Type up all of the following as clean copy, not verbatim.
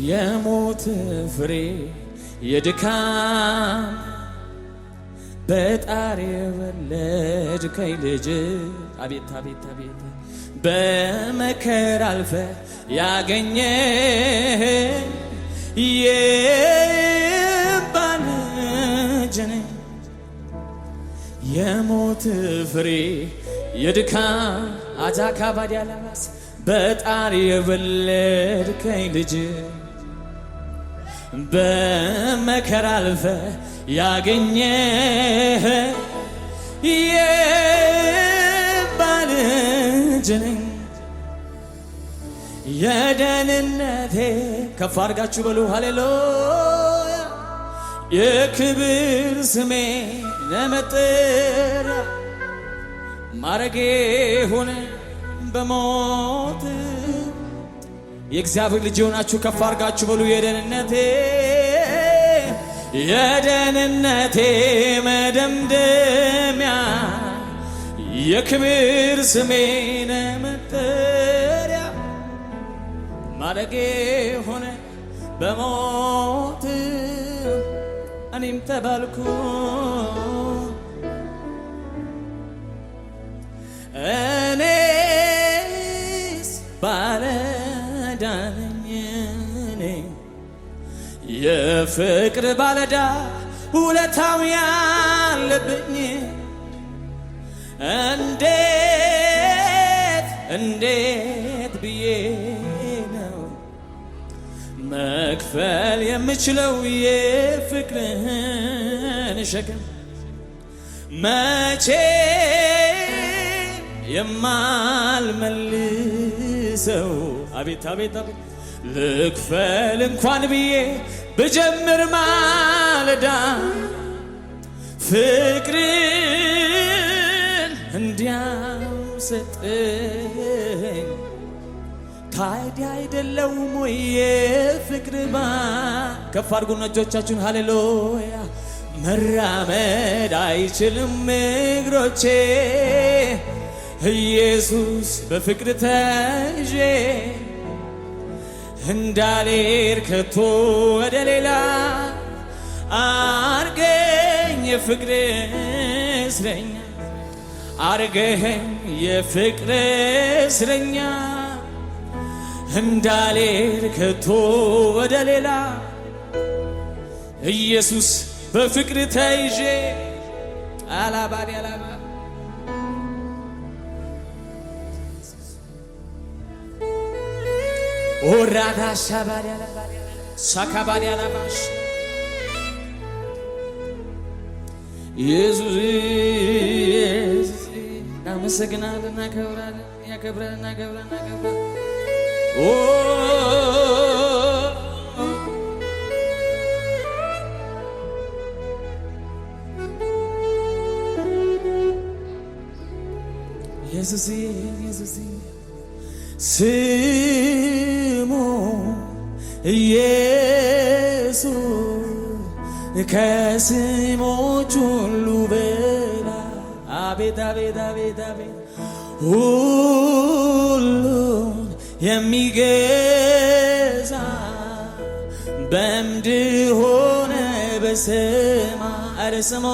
የሞት ፍሬ የድካም በጣር የወለድከኝ ልጅ አቤት አቤት አቤት በመከራ አልፈ ያገኘ የባል ልጅ ነኝ። የሞት ፍሬ የድካም አጃካ ባዲያላባስ በጣር የወለድከኝ ልጅ በመከራ አልፈ ያገኘ የባል ልጅ ነኝ። የደህንነቴ ከፍ አድርጋችሁ በሉ ሃሌሉያ። የክብር ስሜ ለመጠሪያ ማረጌ ሆነ በሞት የእግዚአብሔር ልጅ የሆናችሁ ከፍ አድርጋችሁ በሉ የደህንነቴ መደምደሚያ የክብር ስሜን መጠሪያ ማረጌ ሆነ በሞት እኔም ተባልኩ እኔስ ባለዕዳ ነኝ እኔ የፍቅር ባለዕዳ ውለታው ያለብኝ እንዴት ብዬ ነው መክፈል የምችለው የፍቅርህን ሸክም መቼ የማልመልሰው አቤት አቤት አቤት ልክፈል እንኳን ብዬ ብጀምር ማለዳ ፍቅርን እንዲያው ሰጠኝ። ታዲያ አይደለውም ወይ የፍቅር ከፍ አድርጉና እጆቻችሁን ሃሌሉያ። መራመድ አይችልም እግሮቼ ኢየሱስ በፍቅር ተይዤ እንዳልሄድ ከቶ ወደ ሌላ አርገኝ የፍቅር እስረኛ አርገኝ የፍቅር እስረኛ እንዳልሄድ ከቶ ወደ ሌላ ኢየሱስ በፍቅር ተይዤ አላባሪ አላባ ኦራዳ ሻባሪ አላባ ሳካባሪ አላባሽ ኢየሱስ እናመሰግናለን፣ እናከብራለን፣ ያከብረን፣ እናከብራለን፣ እናከብራለን። ኢየሱስ ኢየሱስ ስሙ ኢየሱስ ከስሞች ሁሉ በላይ አቤት አቤት አቤት አቤት ሁሉን የሚገዛ በምድር ሆነ በሰማይ ኧረ ስሙ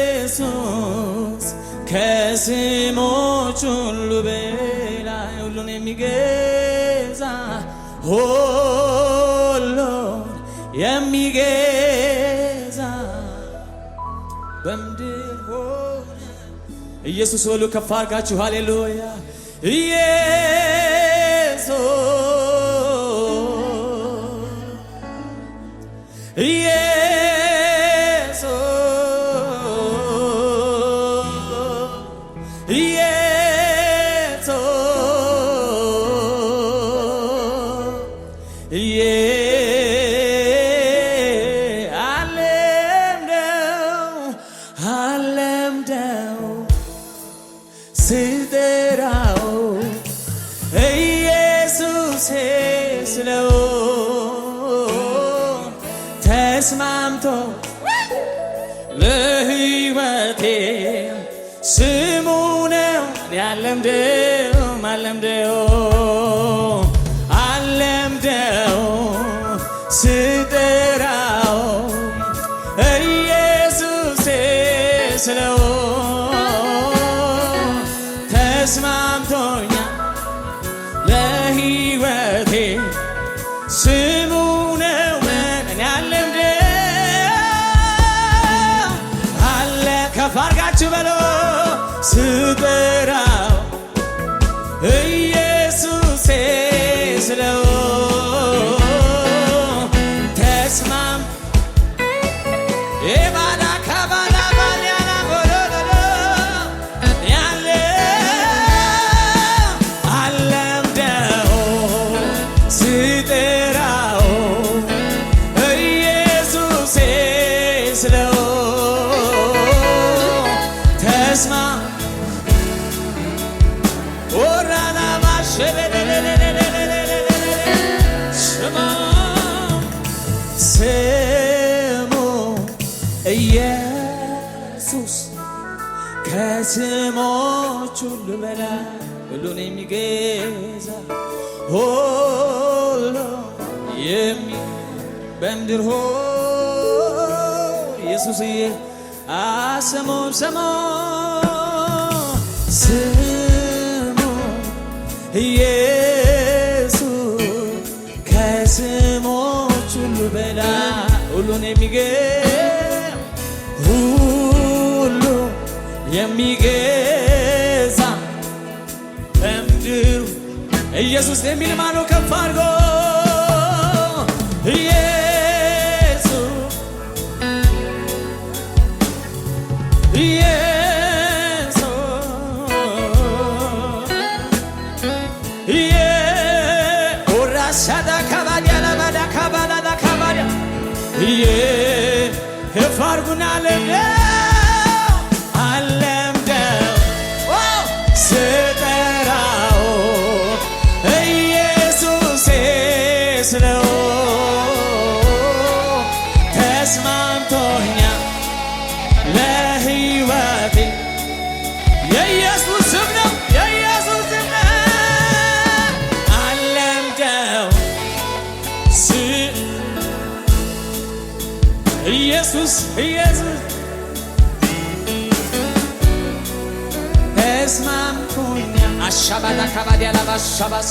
ኢየሱስ ከስሞች ሁሉ በላይ ሁሉን የሚገዛ ሁሉን የሚገዛ በምድር ሆነ ኢየሱስ ሁሉ ከፍ አድርጋችሁ ሃሌሉያ አለምደው ስጠራው ኢየሱሴ ስለው ተስማምቶ ለሕይወቴ ስሙ ነው አለምደውም ስጠራው ኢየሱሴ ስለው ተስማምቶኛል ለሕይወቴ ስሙ ነው መን አለ ከፍ አድርጋችሁ በሎ ስጠራው ኢየሱሴ ስለው ተስማም የባዳ ካባላ ባሊያና ጎሎሎ ያለ አለምደው ስጠራው ኢየሱሴ ስለው ተስማም ወራና ስሙ ኢየሱስ ከስሞች ሁሉ በላይ ሁሉን የሚገዛ ሁሉ በምድር ኢየሱስዬ ስሙ ኢየሱስ ከስሞች ሁሉ በላይ ሁሉን የሚገዛ በምድር ኢየሱስ የሚል ማነው? ከፍ አድርጎ ኦራሻዳ ካባዲያ ለባዳ ካባላዳ ካባዲያ ከፍ አድርጉና አለምደው ስጠራው ኢየሱሴ ስለው ተስማምቶኛል ለሕይወቴ የኢየሱስ ስም ነው አለምደው ኢየሱስ ተስማምቶኛል አሻባዳ ካባዲያ ላባሻባስ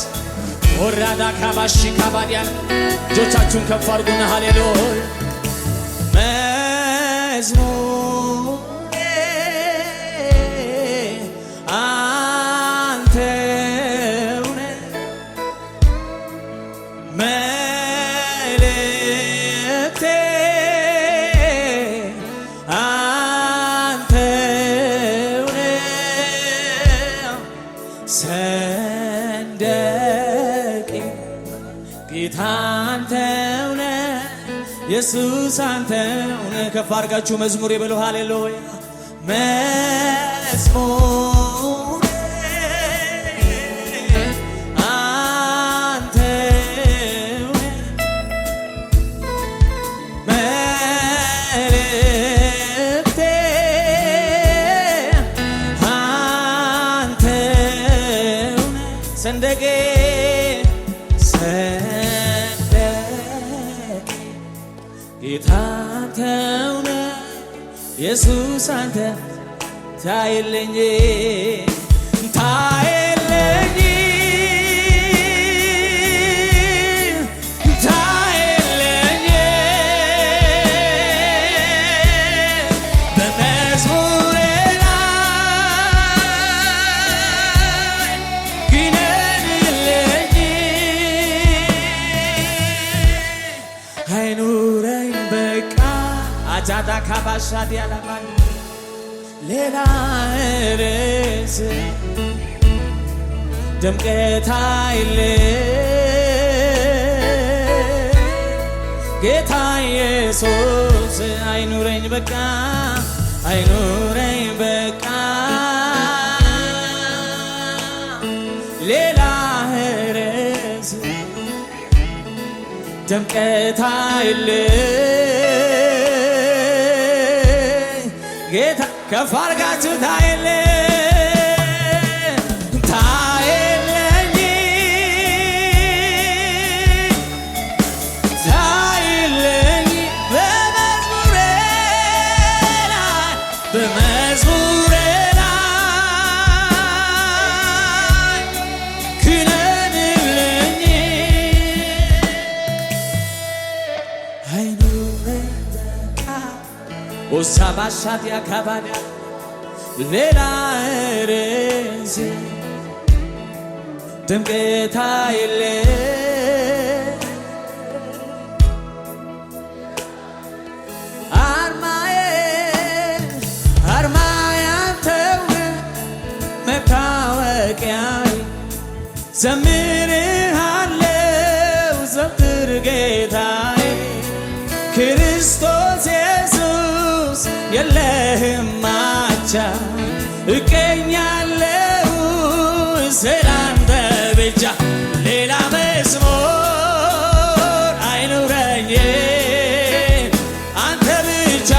ወራዳ ካባሺ ካባዲያ እጆቻችሁን ከፍ አድርጉና ሃሌሉያ መዝሙሬ አንተውነ መልእክቴ አንተውነ ሰንደቄ ጌታ አንተውነ ኢየሱስ አንተውነ ከፍ አድርጋችሁ መዝሙር ይበሉ ሃሌሉያ መዝሙር አንተውነ መልእክቴ አንተውነ ሰንደቄ ጌታ አንተውነ ኢየሱስ አንተ ታየለኝ በመዝሙሬ ላይ ግነንልኝ አይኑረኝ በቃ አጃዳ ካባሻዲ ያላማን ሌላ ርዕስ ድምቀት ጌታ ኢየሱስ አይኑረኝ በቃ ሌላ ርዕስ ድምቀት ጌታ ከፍ አድርጋችሁ ታየለ ኦሳባሻት ያካባዳ ሌላ ርዕስ ድምቀት የለ አርማዬ አንተው መታወቂያዬ ዘምርሃለው ዘምር ጌታዬ ክርስቶስ ኢየሱስ የለህም አቻ እቀኛለው ስላንተ ብቻ ሌላ መዝሙር አይኑረኝ አንተ ብቻ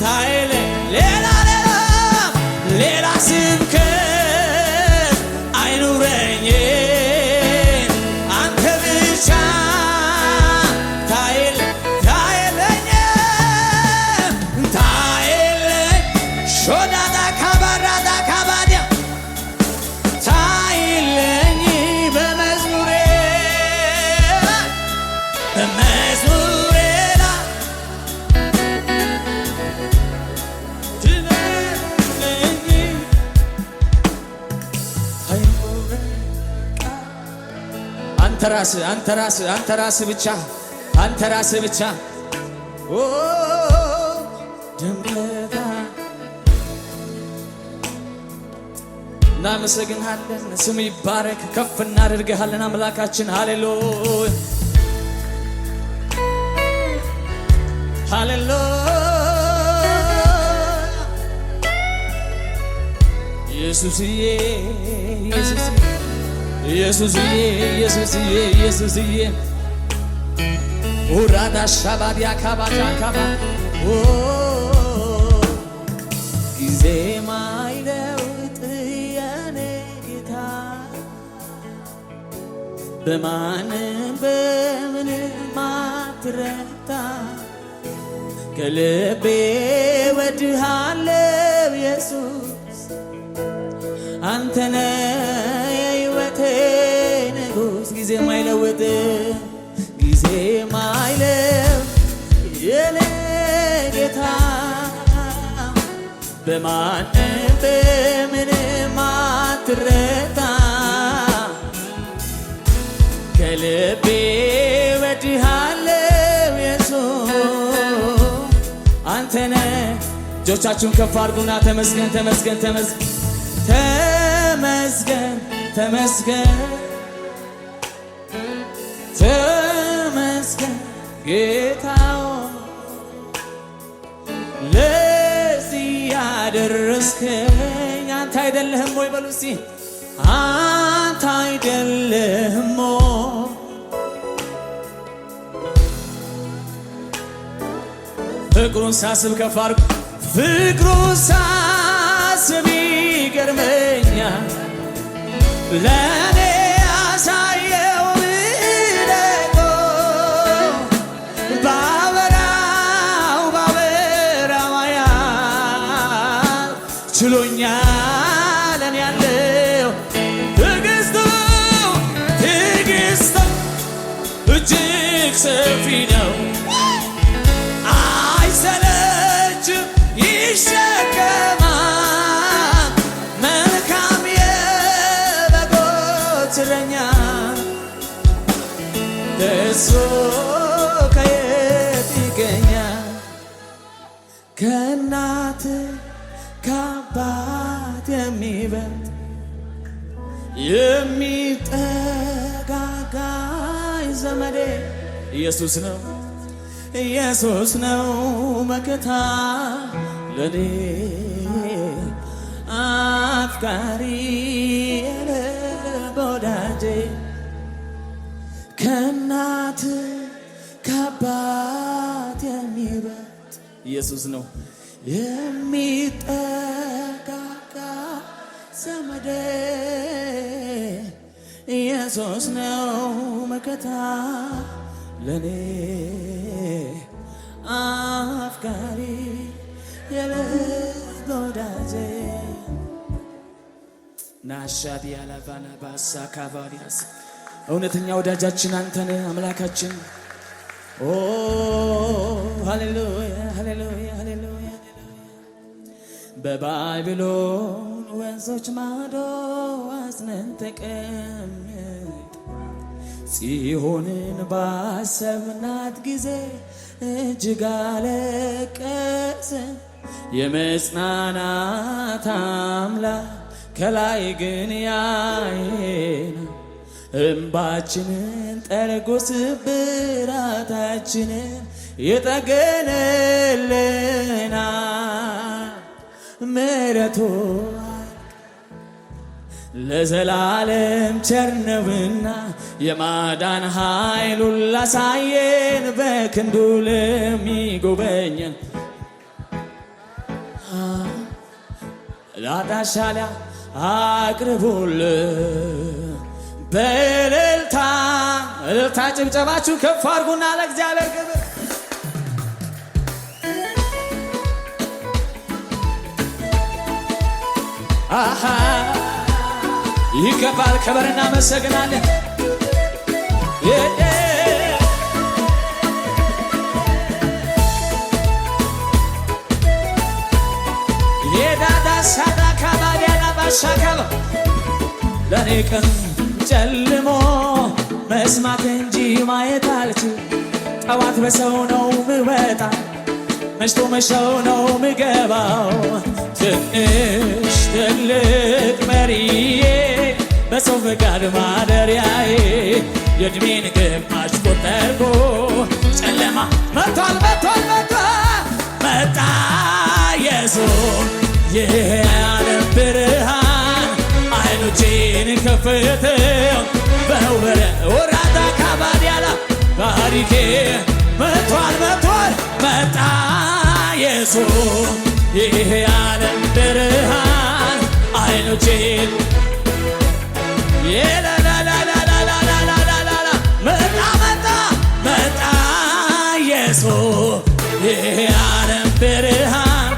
ታይለ ሌላ ስብከት አይኑረኝ አንተ ብቻ ታይለኝ ሾዳዳ ካባራዳ ካባዲያ ታይለኝ በመዝሙሬ አንተ ራስህ ብቻ ድምቀት እናመሰግንሃለን። ስሙ ይባረክ። ከፍ እናደርግሃለን አምላካችን። ሃሌሉያ ኢየሱስዬ ኡራዳ ሻባዲያ ካባታ ካባ ጊዜ ማይለውጥ የኔ ጌታ በማንም በምንም አትረታ ከልቤ ወድሃለው ኢየሱስ አንተነ የሕይወቴ ንጉሥ ጊዜ ማይለውጥ የኔ ጌታ በማንም በምንም አትረታ ከልቤ ወድሃለው ኢየሱስ አንተነ እጆቻችሁን ከፍ አድርጉና ተመስገን ጌታው ለዚህ ያደረስከኝ አንተ አይደለህም ወይ በሉ እስቲ አንተ አይደለህም ፍቅሩን ሳስብ ከፍ አድርጉ ፍቅሩን ሳስብ ይገርመኛል ለኔ ያሳየው ችሎኛል እኔ ያለው ትዕግስቱ እጅግ ሰፊ ነው አይሰለችም ይሸከማል መልካም የበጎች እረኛ እሱ ከየት ይገኛል ከእናት ከአባት የሚበልጥ የሚጠጋጋኝ ዘመዴ ኢየሱስ ነው መከታ ለኔ አፍቃሪ የልብ ወዳጄ ከእናት ከአባት የሚበልጥ ኢየሱስ ነው የሚጠጋጋ ዘመዴ ኢየሱስ ነው መከታ ለኔ አፍቃሪ የልብ ወዳጄ ናሻዲያ ላቫና ባሳ ካቫሪያስ እውነተኛ ወዳጃችን አንተነህ አምላካችን ኦ ሃሌሉያ ሃሌሉያ ሃሌሉያ በባቢሎን ወንዞች ማዶ አዝነን ተቀምጥ ጽዮንን ባሰብናት ጊዜ እጅግ አለቀስን። የመጽናናት አምላክ ከላይ ግን ያየን እንባችንን ጠርጎ ስብራታችንን የጠገነልና ምሕረቱ ለዘላለም ቸር ነውና የማዳን ኃይሉን ላሳየን በክንዱ ለሚጎበኘን ላዳሻሊያ አቅርቡልን በእልልታ እልልታ ጭብጨባችሁ ከፍ አድርጉና ለእግዚአብሔር ክብር ይገባል። ክብር እናመሰግናለን። የዳዳ ሳዳ ካባዲያና ባሻካባ ለኔ ቀን ጨልሞ መስማት እንጂ ማየት አልችል። ጠዋት በሰው ነው ምወጣ መሽቶ መሸው ነው ምገባው። ትንሽ ትልቅ መሪዬ በሰው ፈቃድ ማደሪያዬ የዕድሜን ግማሽ ቆጠርኩ ጨለማ መጥቷል መጥቷል መጥቷል መጣ ኢየሱስ የዓለም ብርሃን አይኖቼን ከፈተው በውበረ ወራዳ ካባዲያላ ታሪኬ መጥቷል መጥቷል መጣ ኢየሱስ የዓለም ብርሃን አይኖቼን የላላላላላላላላ መጣ መጣ መጣ ኢየሱስ የዓለም ብርሃን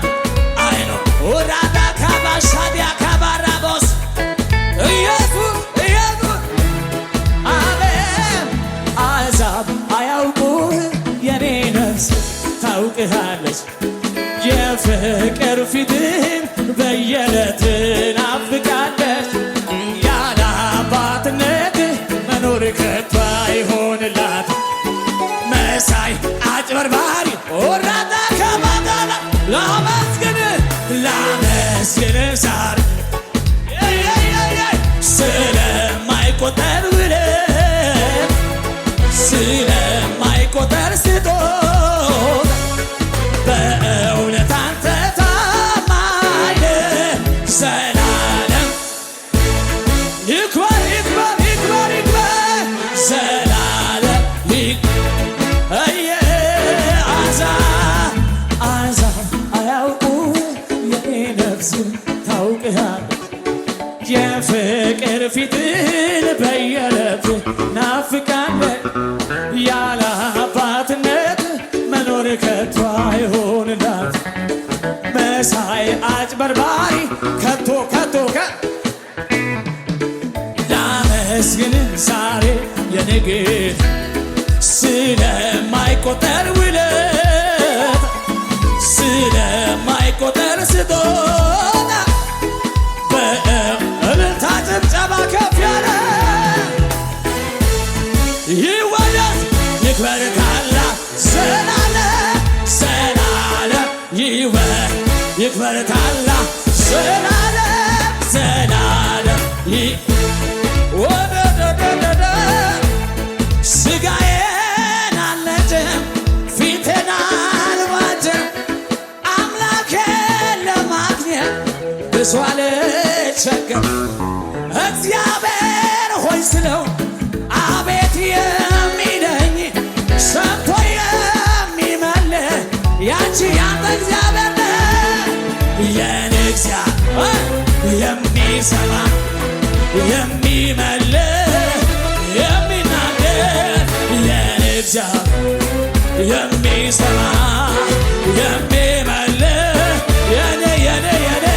አይኖ ወራዳ ካባሻዲያ ካባራቦስ ኢየሱስ ኢየሱስ አሜን። አሕዛብ አያውቁህ የኔ ነፍስ ታውቅሃለች። የፍቅር ፊትህን በየዕለት ናፍቃለች። ያለ አባትነት መኖር ከቶ አይሆንላት። መሳይ አጭበርባሪ ወራዳ ከማዳላ ላመስግን ላመስግን ዛሬ ስለማይቆጠር ውለት ስለማይቆጠር ስጦታ በእውነት አንተ ታማኝ ዘላለም ይክበር ይክበር ይክበር ይክበር ዘላለም አሕዛብ አያውቁ የኔ ነፍስ ታውቅሃለች። የፍቅር ፊትን በየዕለቱ ናፍቃለች። ያለ አባትነት መኖር ከቶ አይሆንላት። መሳይ አጭበርባሪ ከቶ ከቶ ላመስግን ዛሬ የንግድ ስለማይቆጠር ውለት ስለማይቆጠር ስጦታ በእልልታ ጭብጨባ ከፍ ያለ ይወደስ ይክበር ታላቅ ዘላለም ዘላለም ይክበር ታላቅ ዘላለም ዘላለም ወደደደደ ስጋዬን አልነጭም ፊቴን አልዋጅም አምላኬን ለማግኘት ብዙ አልቸገርም። እግዚአብሔር ሆይ ስለው አቤት የሚለኝ ሰምቶ የሚመልስ ያንቺ ያንተ እግዚአብሔር ነው። የኔ እግዚአብሔር የሚሰማ የሚመልስ የሚናገር የኔ እግዚአብሔር የሚሰማ የሚመልስ የኔ የኔ የኔ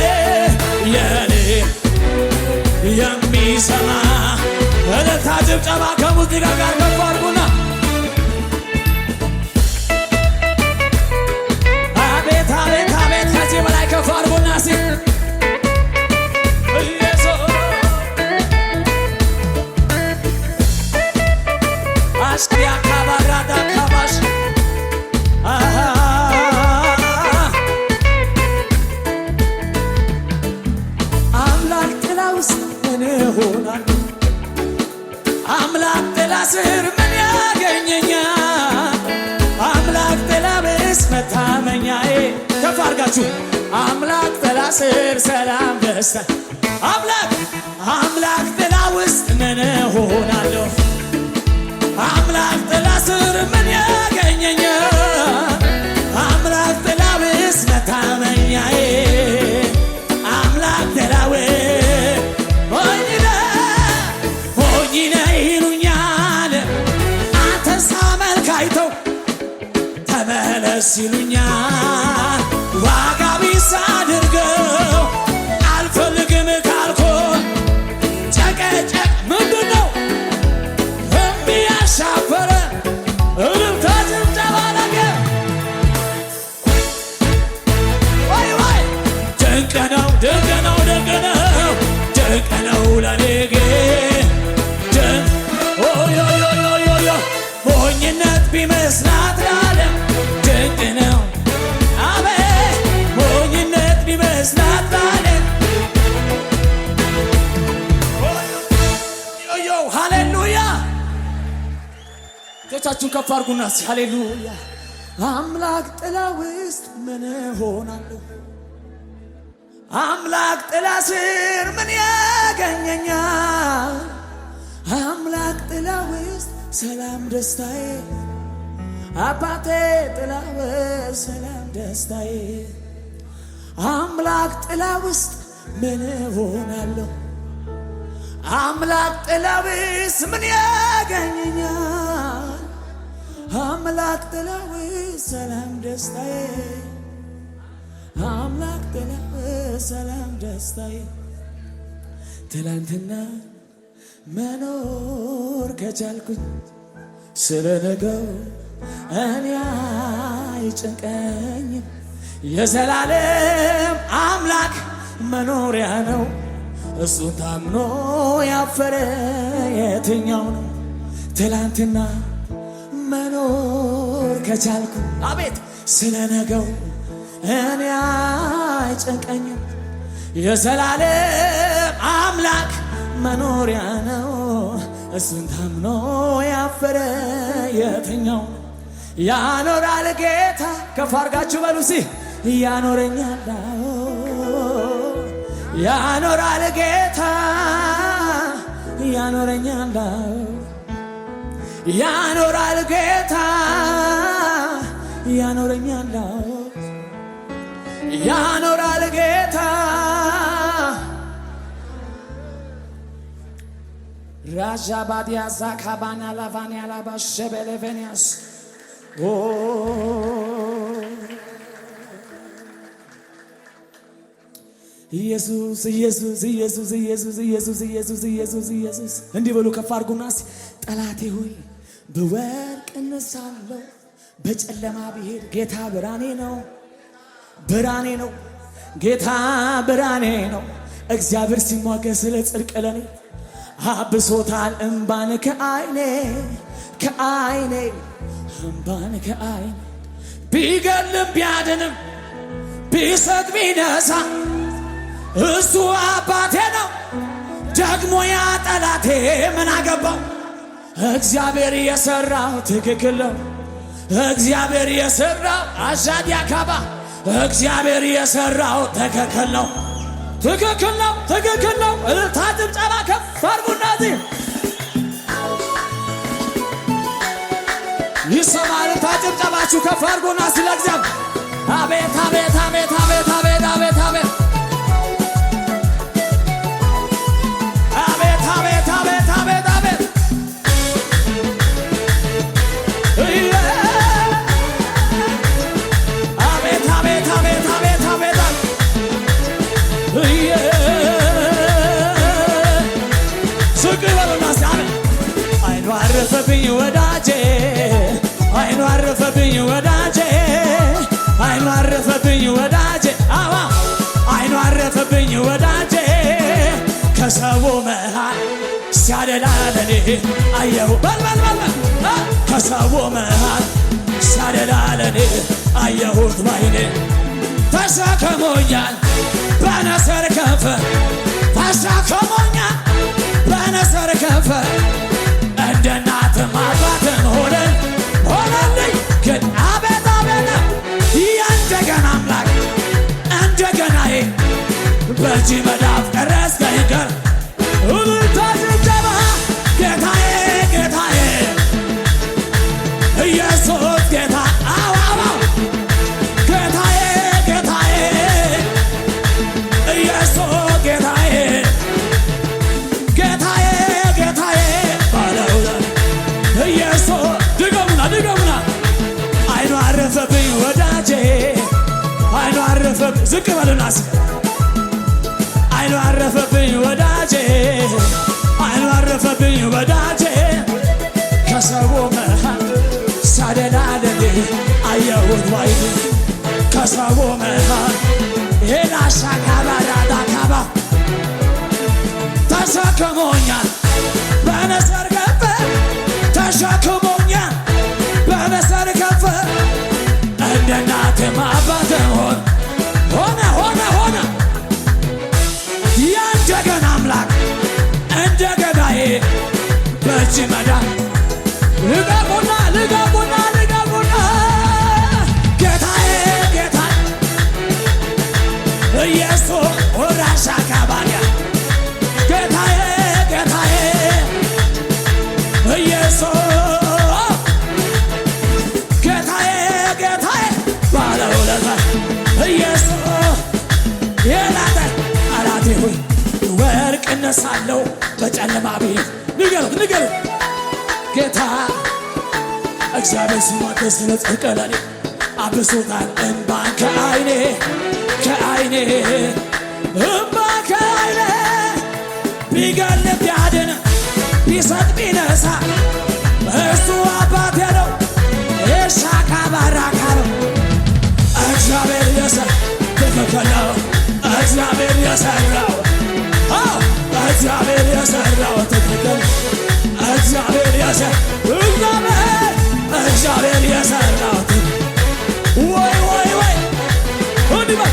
የኔ የሚሰማ እልልታ ጭብጨባ ከሙዚቃ ጋር ከፍ አድርጉና ምን እሆናለሁ? አምላክ ጥላ ስር ምን ያገኘኛል? አምላክ ጥላ ውስጥ መታመኛዬ። ከፍ አድርጋችሁ አምላክ ጥላ ስር ሰላም ደስታ። አምላክ ጥላ ውስጥ ምን እሆናለሁ? አምላክ ጥላ ስር ምን ያገኘኛል? አምላክ ጥላ ውስጥ መታመኛዬ። አምላክ ጥላ ሆኝነ ይሉኛል አንተን ሳመልክ አይተው ተመለስ ይሉኛል። ዋጋ ቢስ አድርገው አልፈልግም ካልኮ ጨቀጨቅ ምንድነው የሚያሻፈረ? እልልታ ጭብጨባ ነገር ወይ ድንቅ ነው ድንቅ ነው ድንቅ ነው ድንቅ ነው ለኔ ሞኝነት ቢመስላት ለዓለም ድንቅ ነው። አቤት ሞኝነት ቢመስላት ለዓለም ሃሌሉያ። እጆቻችሁን ከፍ አድርጉና ሃሌሉያ። አምላክ ጥላ ውስጥ ምን እሆናለሁ? አምላክ ጥላ ስር ምን ያገኘኛል? አምላክ ጥላ ውስጥ ሰላም ደስታዬ። አባቴ ጥላ ውስጥ ሰላም ደስታዬ። አምላክ ጥላ ውስጥ ምን እሆናለሁ? አምላክ ጥላ ውስጥ ምን ያገኘኛል? አምላክ ጥላ ውስጥ ሰላም ደስታዬ። አምላክ ጥላ ውስጥ ሰላም ደስታዬ። ትላንትና መኖር ከቻልኩኝ ስለ ነገው እኔ አይጨንቀኝም። የዘላለም አምላክ መኖሪያ ነው። እሱን ታምኖ ያፈረ የትኛው ነው? ትላንትና መኖር ከቻልኩ አቤት ስለ ነገው እኔ አይጨንቀኝም። የዘላለም አምላክ መኖሪያ ነው። እሱን ታምኖ ያፈረ የትኛው ነው? ያኖራል ጌታ። ከፍ አድርጋችሁ በሉ እስኪ ያኖረኛል፣ ያኖራል ጌታ፣ ያኖረኛል፣ ያኖራል ጌታ፣ ያኖረኛል፣ ያኖራል ጌታ። ራጃ ባዲያ ዛካባና ላቫኒያ ላባሸበለቬኒያስ ኢየሱስ ኢየሱስ ኢየሱስ ኢየሱስ ኢየሱስ ኢየሱስ ኢየሱስ ኢየሱስ። እንዲህ በሉ ከፍ አድርጉናስ። ጠላቴ ሆይ ብወድቅ እነሳለሁ፣ በጨለማ ብሄድ ጌታ ብርሃኔ ነው፣ ብርሃኔ ነው፣ ጌታ ብርሃኔ ነው። እግዚአብሔር ሲሟገስ ስለ ጽድቅ ለኔ አብሶታል እምባን ከዓይኔ ከዓይኔ እምባን ከዓይኔ። ቢገልም ቢያድንም ቢሰጥ ቢነሳ እሱ አባቴ ነው። ደግሞ ያ ጠላቴ ምን አገባው? እግዚአብሔር የሰራው ትክክል ነው። እግዚአብሔር የሰራው አሻዲ አካባ እግዚአብሔር የሰራው ትክክል ነው። ትክክል ነው። ትክክል ነው። ጭብጨባ ከፍ አድርጉና ይሰማል። ጭብጨባችሁ ከፍ አድርጉና ስለ እግዚአብሔር አቤት አቤት አቤት አቤት አቤት አቤት አቤት አቤት አቤት አቤት አቤት አረፈብኝ ወዳጄ፣ አይኑ አረፈብኝ ወዳጄ፣ አይኑ አረፈብኝ ወዳጄ፣ አዋ አይኑ አረፈብኝ ወዳጄ። ከሰው መሃል ሲያደላ ለኔ አየሁ በልበልበል ከሰው መሃል ሲያደላ ለኔ አየሁት ባይኔ። ተሸክሞኛል በነሰር ከንፈር ተሸክሞኛል ላስ አይኑ አረፈብኝ ወዳጄ አይኑ አረፈብኝ ወዳጄ ከሰው መሃል ሳደናደድ አየሁት ባይኔ ከሰው መሃል የናሻ ካባራዳ ካባ ተሸክሞኛል በነሰር ገፈ ተሸክሞኛል በነሰር ገፈ እንደ እናትም አባትም ሆነ የእንደገና አምላክ እንደገናዬ በእጅ መዳን ልቀቁና ጌታዬ ኢየሱስ ወራሻ ካባያ ጌታዬ ኢየሱስ ጌታዬ ባለውለታ ኢየሱስ የላተ አላቴ ሆይ ወርቅ እነሳለሁ በጨለማ ቤት ንገሩት ጌታ እግዚአብሔር ሲሟገስ ስለ ጽድቅ ለኔ አብሶታል እምባን ከዓይኔ እምባ ከዓይኔ ቢገል ቢያድን ቢሰጥ ቢነሳ እሱ አባቴ ነው የሻካ ባራካ ነው እግዚአብሔር ትክክል ነው እግዚአብሔር የሠራው እግዚአብሔር የሠራው ትክክል እግዚአብሔር የሠራው ወይ እንዲህ በል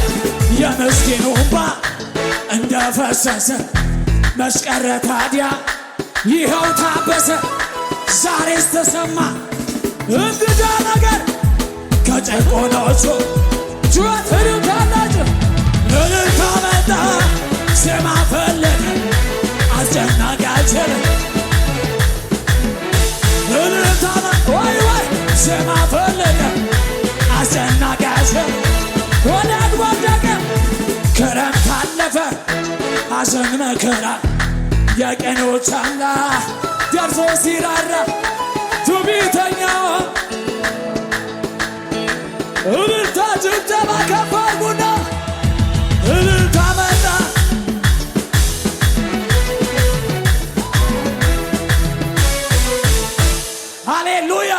የምስኪኑ እንባ እንደፈሰሰ መስቀረ ታዲያ ይኸው ታበሰ ዛሬስ ተሰማ እንግዳ ነገር ከጨቆኖቹ ጩኸት እልልታላችሁ እልልታ መጣ ዜማ ፈለቀ አስጨናቂያችን እልልታ ወይ ዜማ ፈለቀ አስጨናቂያችን ወዳድ ወደቀ ክረምት አለፈ ሐዘን መከራ የቀኖች አምላክ ደርሶ ሲራራ ትዕቢተኛው እልልታ ጭብጨባ ከፍ አድርጉና እልልታ መጣ ሃሌሉያ